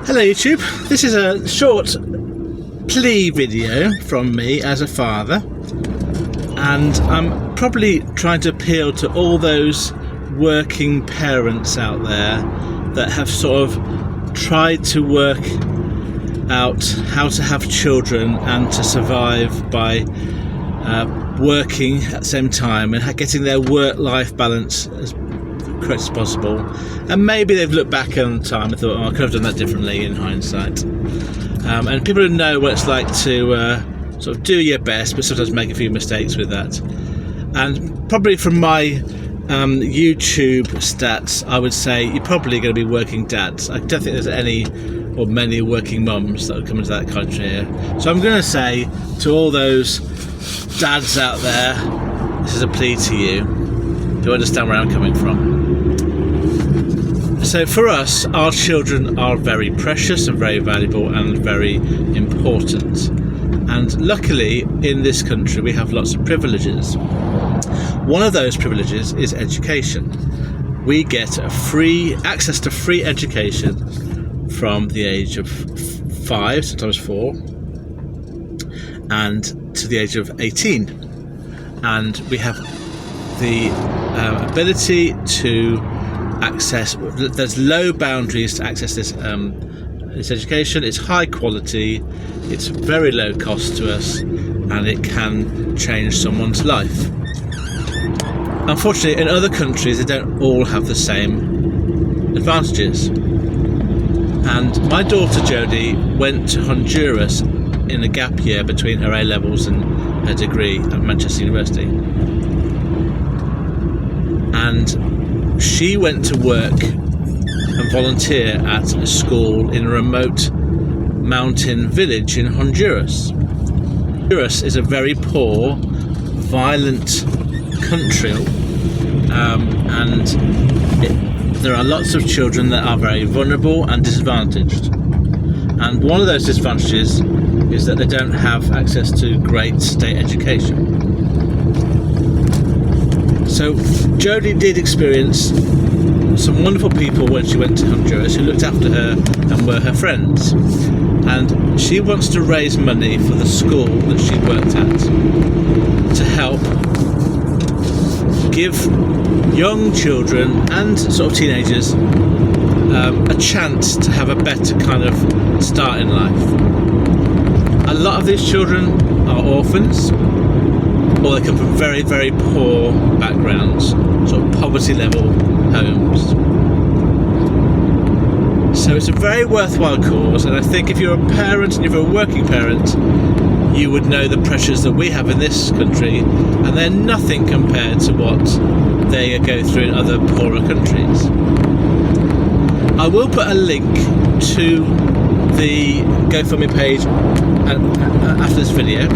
Hello YouTube, this is a short plea video from me as a father, and I'm probably trying to appeal to all those working parents out there that have sort of tried to work out how to have children and to survive by working at the same time and getting their work-life balance as correct as possible. And maybe they've looked back on time and thought, I could have done that differently in hindsight. And people who know what it's like to sort of do your best but sometimes make a few mistakes with that. And probably from my YouTube stats, I would say you're probably going to be working dads. I don't think there's any or many working mums that would come into that country here. So I'm going to say to all those dads out there, this is a plea to you. Do you understand where I'm coming from? So for us, our children are very precious and very valuable and very important. And luckily, in this country, we have lots of privileges. One of those privileges is education. We get access to free education from the age of 5, sometimes 4, and to the age of 18. And we have the ability to access, there's low boundaries to access this education. It's high quality, it's very low cost to us, and it can change someone's life. Unfortunately, in other countries, they don't all have the same advantages. And my daughter Jodie went to Honduras in a gap year between her A-levels and her degree at Manchester University. And she went to work and volunteer at a school in a remote mountain village in Honduras. Honduras is a very poor, violent country, and there are lots of children that are very vulnerable and disadvantaged. And one of those disadvantages is that they don't have access to great state education. So Jodie did experience some wonderful people when she went to Honduras who looked after her and were her friends. And she wants to raise money for the school that she worked at to help give young children and sort of teenagers a chance to have a better kind of start in life. A lot of these children are orphans, or they come from very, very poor backgrounds, sort of poverty level homes. So it's a very worthwhile cause, and I think if you're a parent and if you're a working parent, you would know the pressures that we have in this country, and they're nothing compared to what they go through in other poorer countries. I will put a link to the GoFundMe page after this video.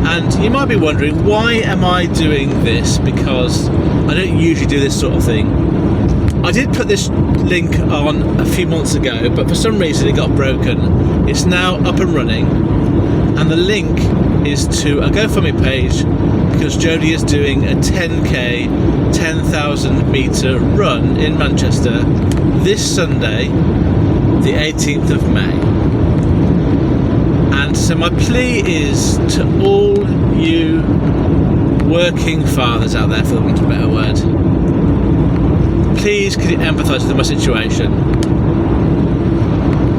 And you might be wondering, why am I doing this? Because I don't usually do this sort of thing. I did put this link on a few months ago, but for some reason it got broken. It's now up and running, and the link is to a GoFundMe page because Jodie is doing a 10k, 10,000 metre run in Manchester this Sunday, the 18th of May. And so my plea is to all you working fathers out there, for the want of a better word, please could you empathise with my situation.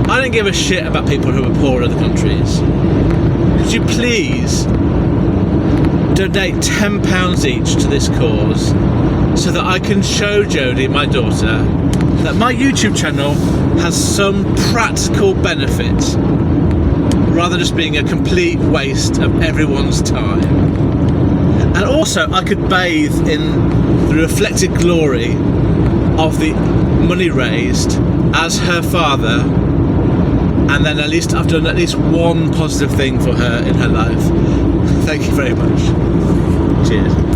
I don't give a shit about people who are poor in other countries. Could you please donate £10 each to this cause so that I can show Jodie, my daughter, that my YouTube channel has some practical benefit, rather than just being a complete waste of everyone's time. And also I could bathe in the reflected glory of the money raised as her father, and then at least I've done at least one positive thing for her in her life. Thank you very much. Cheers.